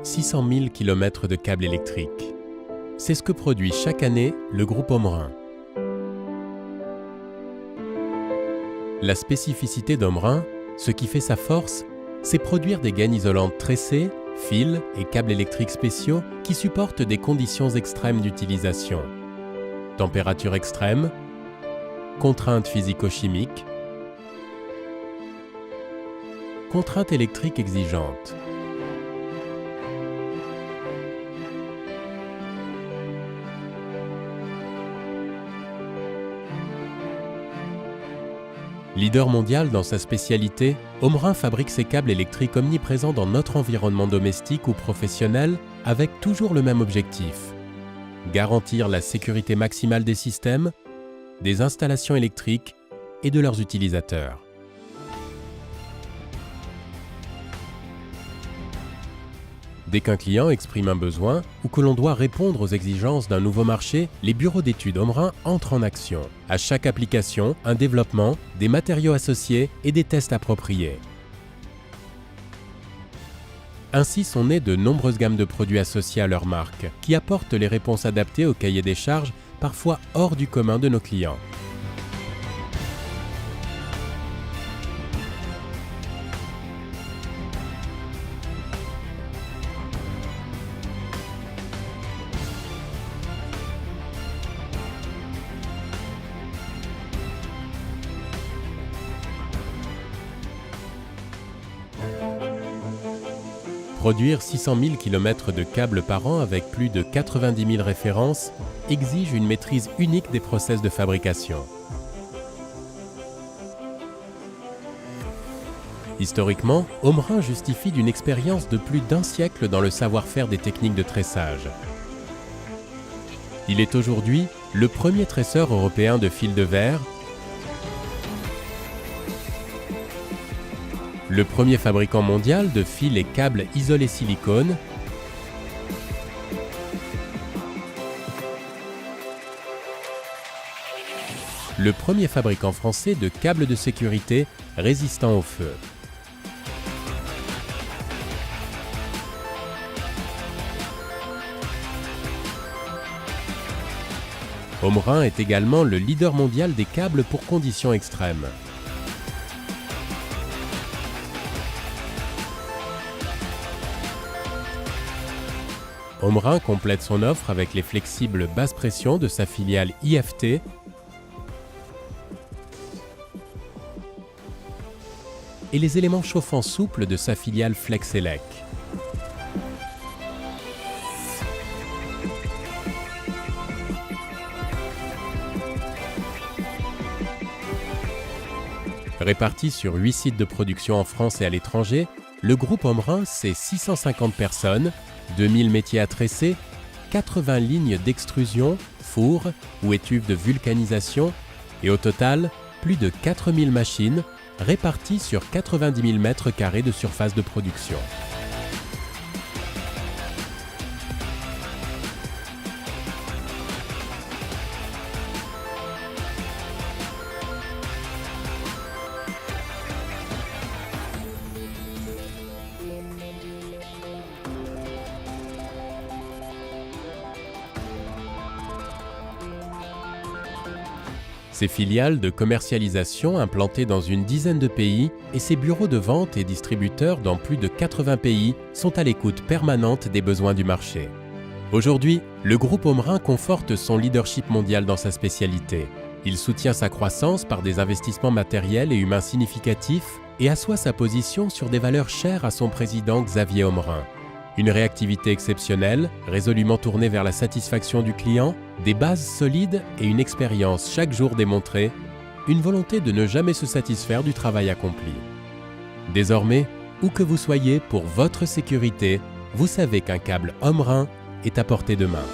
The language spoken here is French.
600 000 km de câbles électriques. C'est ce que produit chaque année le groupe Omrin. La spécificité d'Omrin, ce qui fait sa force, c'est produire des gaines isolantes tressées, fils et câbles électriques spéciaux qui supportent des conditions extrêmes d'utilisation. Température extrême, contraintes physico-chimiques, contraintes électriques exigeantes. Leader mondial dans sa spécialité, Omrin fabrique ses câbles électriques omniprésents dans notre environnement domestique ou professionnel avec toujours le même objectif: garantir la sécurité maximale des systèmes, des installations électriques et de leurs utilisateurs. Dès qu'un client exprime un besoin ou que l'on doit répondre aux exigences d'un nouveau marché, les bureaux d'études Omrin entrent en action. À chaque application, un développement, des matériaux associés et des tests appropriés. Ainsi sont nées de nombreuses gammes de produits associés à leur marque, qui apportent les réponses adaptées au cahier des charges, parfois hors du commun de nos clients. Produire 600 000 km de câbles par an avec plus de 90 000 références exige une maîtrise unique des process de fabrication. Historiquement, Omrin justifie d'une expérience de plus d'un siècle dans le savoir-faire des techniques de tressage. Il est aujourd'hui le premier tresseur européen de fil de verre, le premier fabricant mondial de fils et câbles isolés silicone, le premier fabricant français de câbles de sécurité résistants au feu. Omrin est également le leader mondial des câbles pour conditions extrêmes. Omrin complète son offre avec les flexibles basse pression de sa filiale IFT et les éléments chauffants souples de sa filiale Flexelec. Réparti sur 8 sites de production en France et à l'étranger, le groupe Omrin, c'est 650 personnes, 2000 métiers à tresser, 80 lignes d'extrusion, fours ou étuves de vulcanisation et au total, plus de 4000 machines réparties sur 90 000 mètres carrés de surface de production. Ses filiales de commercialisation implantées dans une dizaine de pays et ses bureaux de vente et distributeurs dans plus de 80 pays sont à l'écoute permanente des besoins du marché. Aujourd'hui, le groupe Omrin conforte son leadership mondial dans sa spécialité. Il soutient sa croissance par des investissements matériels et humains significatifs et assoit sa position sur des valeurs chères à son président Xavier Omrin. Une réactivité exceptionnelle, résolument tournée vers la satisfaction du client, des bases solides et une expérience chaque jour démontrée, une volonté de ne jamais se satisfaire du travail accompli. Désormais, où que vous soyez pour votre sécurité, vous savez qu'un câble Omrin est à portée de main.